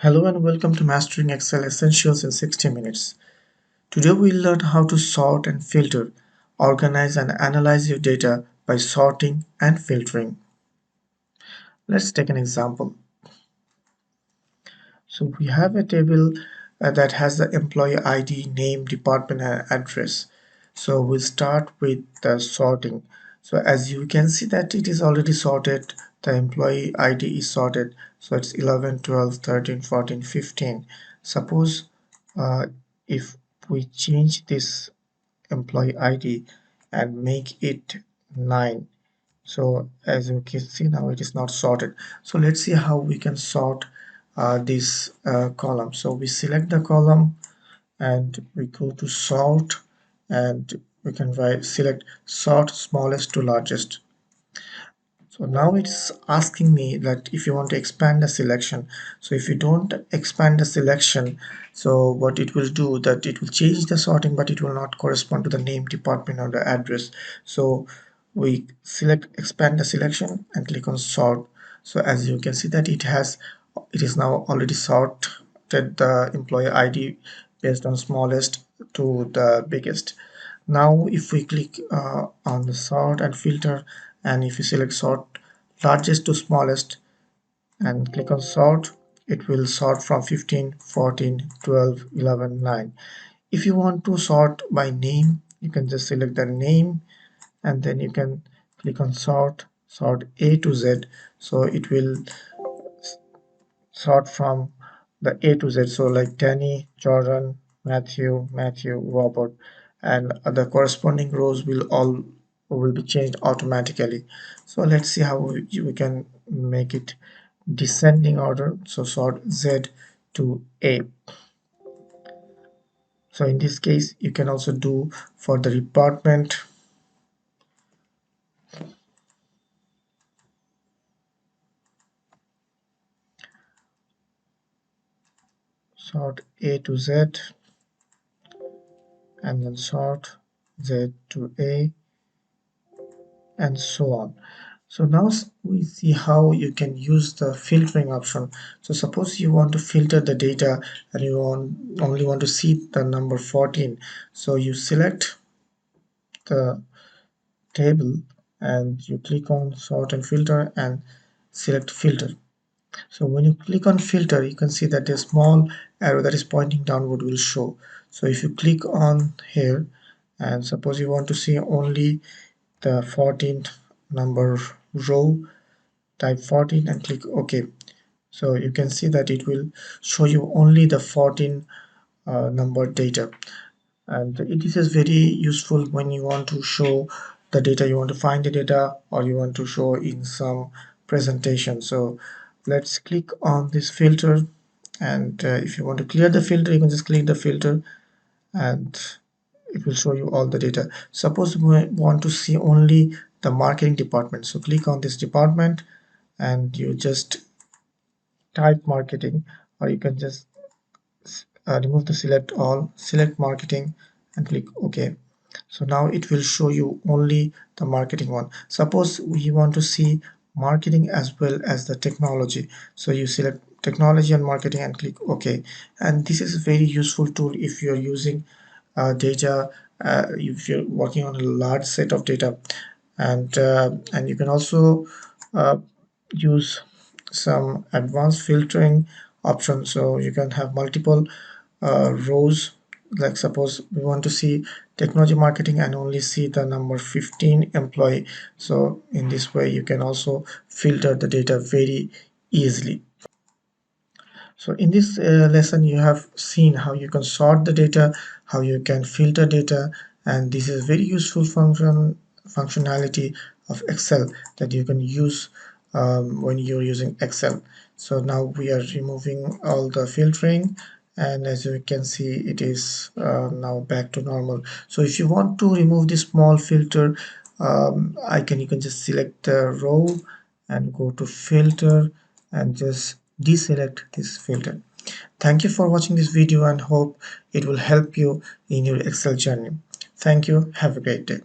Hello and welcome to Mastering Excel Essentials in 60 Minutes. Today we'll learn how to sort and filter, organize and analyze your data by sorting and filtering. Let's take an example. So we have a table that has the employee ID, name, department and address. So we'll start with the sorting. So as you can see that it is already sorted, the employee ID is sorted. So it's 11, 12, 13, 14, 15. Suppose uh, if we change this employee ID and make it 9. So as you can see now it is not sorted. So let's see how we can sort this column. So we select the column and we go to sort, and we can select sort smallest to largest. So now it's asking me that if you want to expand the selection. So if you don't expand the selection, so what it will do that it will change the sorting, but it will not correspond to the name, department or the address. So we select expand the selection and click on sort. So as you can see that it is now already sorted the employee ID based on smallest to the biggest. Now if we click on the sort and filter, and if you select sort largest to smallest and click on sort, it will sort from 15, 14, 12, 11, 9. If you want to sort by name, you can just select the name and then you can click on sort A to Z. So it will sort from the A to Z, so like Danny, Jordan, Matthew, Robert, and the corresponding rows will be changed automatically. So let's see how we can make it descending order. So sort Z to A. So in this case you can also do for the department. Sort A to Z and then sort Z to A and so on. So now we see how you can use the filtering option. So suppose you want to filter the data and you only want to see the number 14. So you select the table and you click on sort and filter and select filter. So when you click on filter, you can see that a small arrow that is pointing downward will show. So if you click on here and suppose you want to see only the 14th number row, type 14 and click OK. So you can see that it will show you only the 14 number data, and it is very useful when you want to show the data, you want to find the data, or you want to show in some presentation. So let's click on this filter, and if you want to clear the filter, you can just click the filter and it will show you all the data. Suppose we want to see only the marketing department, so click on this department and you just type marketing, or you can just remove the select all, select marketing and click OK. So now it will show you only the marketing one. Suppose we want to see marketing as well as the technology, so you select technology and marketing and click OK. And this is a very useful tool if you're using data, if you're working on a large set of data, and you can also uh, use some advanced filtering options, so you can have multiple rows. Like suppose we want to see technology marketing and only see the number 15 employee, so in this way you can also filter the data very easily. So in this lesson you have seen how you can sort the data, how you can filter data, and this is very useful functionality of Excel that you can use when you're using Excel. So now we are removing all the filtering, and as you can see it is now back to normal. So if you want to remove this small filter icon, you can just select the row and go to filter and just deselect this filter. Thank you for watching this video and hope it will help you in your Excel journey. Thank you. Have a great day.